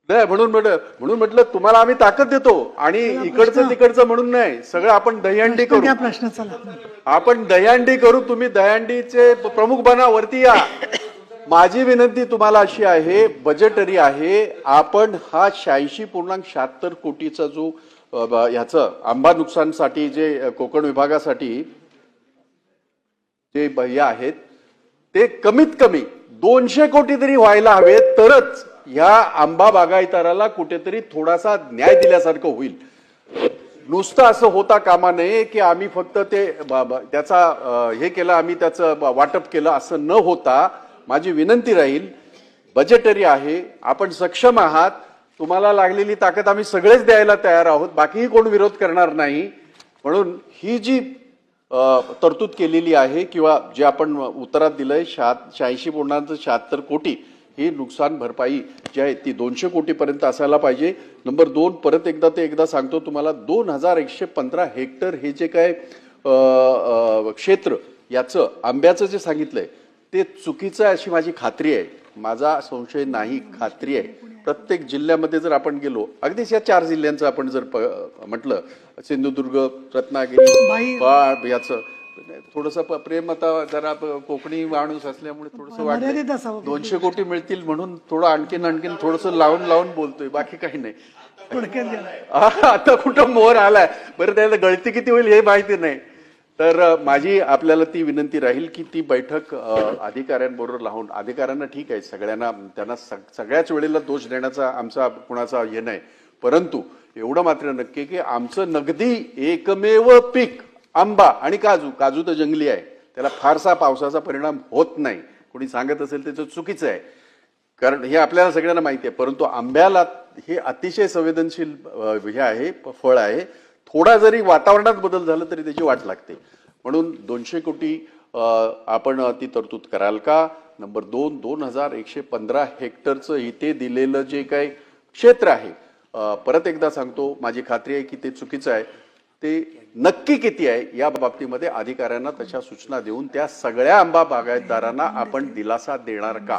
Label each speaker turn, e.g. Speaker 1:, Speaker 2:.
Speaker 1: नाही म्हणून म्हटलं तुम्हाला आम्ही ताकद देतो आणि इकडचं तिकडचं म्हणून नाही, सगळं आपण दहीहंडी करू.
Speaker 2: प्रश्न चला
Speaker 1: आपण दहीहंडी करू, तुम्ही दहीहंडीचे प्रमुख बना, वरती या. माझी विनंती तुम्हाला अशी आहे, बजेटरी आहे, आपण हा 86.76 कोटीचा जो ह्याचं आंबा नुकसानसाठी जे कोकण विभागासाठी जे हे आहेत ते कमीत कमी 200 कोटी तरी व्हायला हवे, तरच ह्या आंबा बागायतदाराला कुठेतरी थोडासा न्याय दिल्यासारखं होईल. नुसतं असं होता कामा नये की आम्ही फक्त ते त्याचा हे केलं, आम्ही त्याचं वाटप केलं, असं न होता माझी विनंती राहील, बजेटरी आहे, आपण सक्षम आहात, तुम्हाला लागलेली ताकद आम्ही सगळेच द्यायला तयार आहोत, बाकीही कोण विरोध करणार नाही. म्हणून ही जी तरतूद केलेली आहे किंवा जे आपण उत्तरात दिलंय 86.76 कोटी, ही नुकसान भरपाई जी आहे ती 200 कोटीपर्यंत असायला पाहिजे. नंबर 2, परत एकदा सांगतो तुम्हाला, 2115 हेक्टर हे जे काय क्षेत्र याचं आंब्याचं जे सांगितलंय ते चुकीचं आहे अशी माझी खात्री आहे. माझा संशय नाही, खात्री आहे. प्रत्येक जिल्ह्यामध्ये जर आपण गेलो, अगदीच या 4 जिल्ह्यांचं आपण जर म्हटलं, सिंधुदुर्ग, रत्नागिरी, याचं थोडस प्रेम, आता जरा कोकणी माणूस असल्यामुळे थोडस वाटतं 200 कोटी मिळतील म्हणून थोडं आणखीन थोडस लावून बोलतोय, बाकी काही नाही. आता कुठं मोहर आलाय बरं, त्याला गळती किती होईल हे माहिती नाही. तर माझी आपल्याला ती विनंती राहील की ती बैठक अधिकाऱ्यांबरोबर लावून, अधिकाऱ्यांना ठीक आहे, सगळ्यांना त्यांना सगळ्याच वेळेला दोष देण्याचा आमचा कुणाचा हे नाही, परंतु एवढं मात्र नक्की की आमचं नगदी एकमेव पीक आंबा आणि काजू तर जंगली आहे, त्याला फारसा पावसाचा परिणाम होत नाही. कोणी सांगत असेल त्याचं चुकीचं आहे, कारण हे आपल्याला सगळ्यांना माहिती आहे. परंतु आंब्याला हे अतिशय संवेदनशील हे आहे, फळ आहे. थोडा जरी वातावरणात बदल झाला तरी त्याची वाट लागते. म्हणून 200 कोटी आपण ती तरतूद कराल का? नंबर 2, 2115 हेक्टरचं इथे दिलेलं जे काही क्षेत्र आहे, परत एकदा सांगतो, माझी खात्री आहे की ते चुकीचं आहे. ते नक्की किती आहे या बाबतीमध्ये अधिकाऱ्यांना तशा सूचना देऊन त्या सगळ्या आंबा बागायतदारांना आपण दिलासा देणार का?